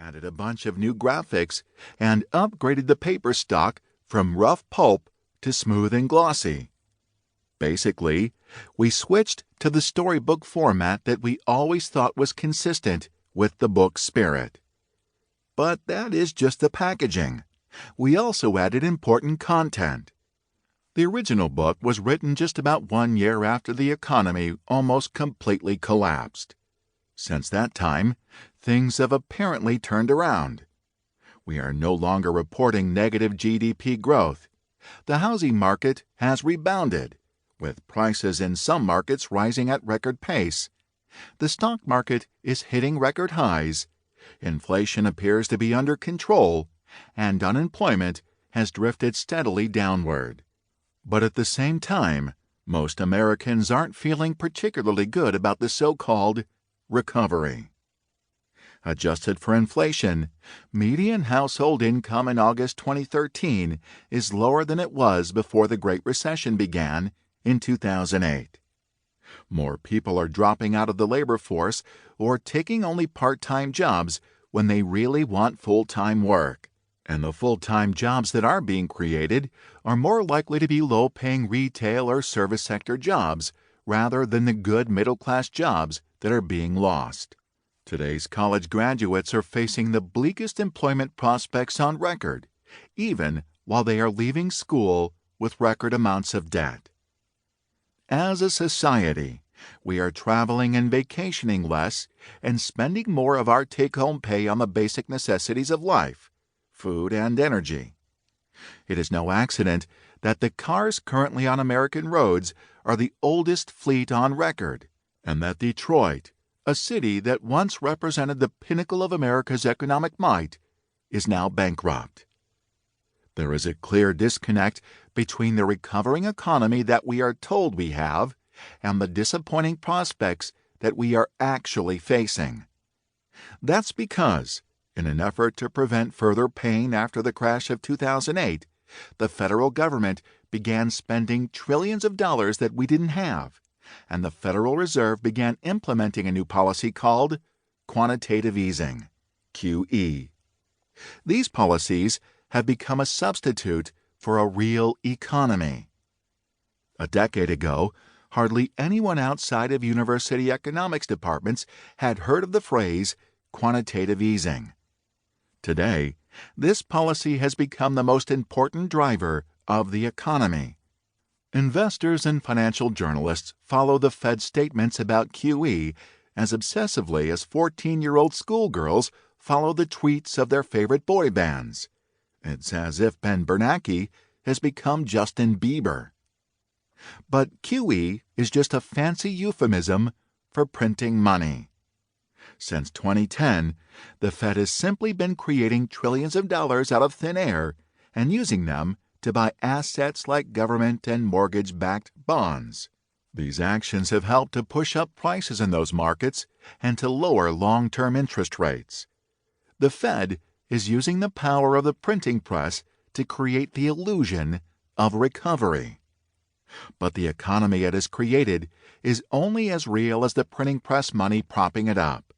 added a bunch of new graphics, and upgraded the paper stock from rough pulp to smooth and glossy. Basically, we switched to the storybook format that we always thought was consistent with the book's spirit. But that is just the packaging. We also added important content. The original book was written just about 1 year after the economy almost completely collapsed. Since that time, things have apparently turned around. We are no longer reporting negative GDP growth. The housing market has rebounded, with prices in some markets rising at record pace. The stock market is hitting record highs. Inflation appears to be under control, and unemployment has drifted steadily downward. But at the same time, most Americans aren't feeling particularly good about the so-called recovery. Adjusted for inflation, median household income in August 2013 is lower than it was before the Great Recession began in 2008. More people are dropping out of the labor force or taking only part-time jobs when they really want full-time work. And the full-time jobs that are being created are more likely to be low-paying retail or service sector jobs rather than the good middle-class jobs that are being lost. Today's college graduates are facing the bleakest employment prospects on record, even while they are leaving school with record amounts of debt. As a society, we are traveling and vacationing less and spending more of our take-home pay on the basic necessities of life, food and energy. It is no accident that the cars currently on American roads are the oldest fleet on record, and that Detroit, a city that once represented the pinnacle of America's economic might, is now bankrupt. There is a clear disconnect between the recovering economy that we are told we have and the disappointing prospects that we are actually facing. That's because, in an effort to prevent further pain after the crash of 2008, the federal government began spending trillions of dollars that we didn't have, and the Federal Reserve began implementing a new policy called quantitative easing, QE. These policies have become a substitute for a real economy. A decade ago, hardly anyone outside of university economics departments had heard of the phrase quantitative easing. Today, this policy has become the most important driver of the economy. Investors and financial journalists follow the Fed's statements about QE as obsessively as 14-year-old schoolgirls follow the tweets of their favorite boy bands. It's as if Ben Bernanke has become Justin Bieber. But QE is just a fancy euphemism for printing money. Since 2010, the Fed has simply been creating trillions of dollars out of thin air and using them to buy assets like government and mortgage-backed bonds. These actions have helped to push up prices in those markets and to lower long-term interest rates. The Fed is using the power of the printing press to create the illusion of recovery. But the economy it has created is only as real as the printing press money propping it up.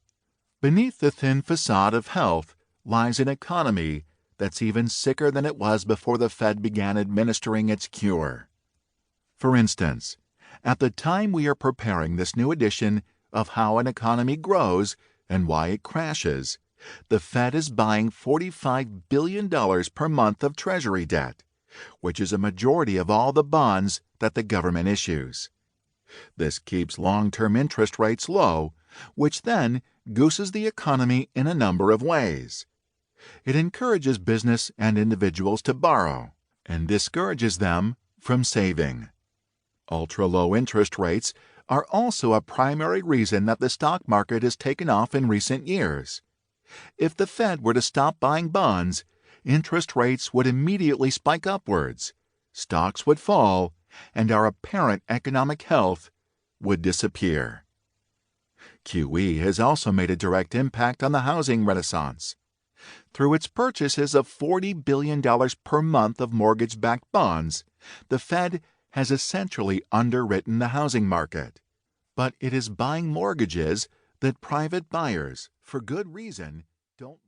Beneath the thin facade of health lies an economy that's even sicker than it was before the Fed began administering its cure. For instance, at the time we are preparing this new edition of How an Economy Grows and Why It Crashes, the Fed is buying $45 billion per month of Treasury debt, which is a majority of all the bonds that the government issues. This keeps long-term interest rates low, which then gooses the economy in a number of ways. It encourages business and individuals to borrow and discourages them from saving. Ultra-low interest rates are also a primary reason that the stock market has taken off in recent years. If the Fed were to stop buying bonds, interest rates would immediately spike upwards, stocks would fall, and our apparent economic health would disappear. QE has also made a direct impact on the housing renaissance. Through its purchases of $40 billion per month of mortgage-backed bonds, the Fed has essentially underwritten the housing market. But it is buying mortgages that private buyers, for good reason, don't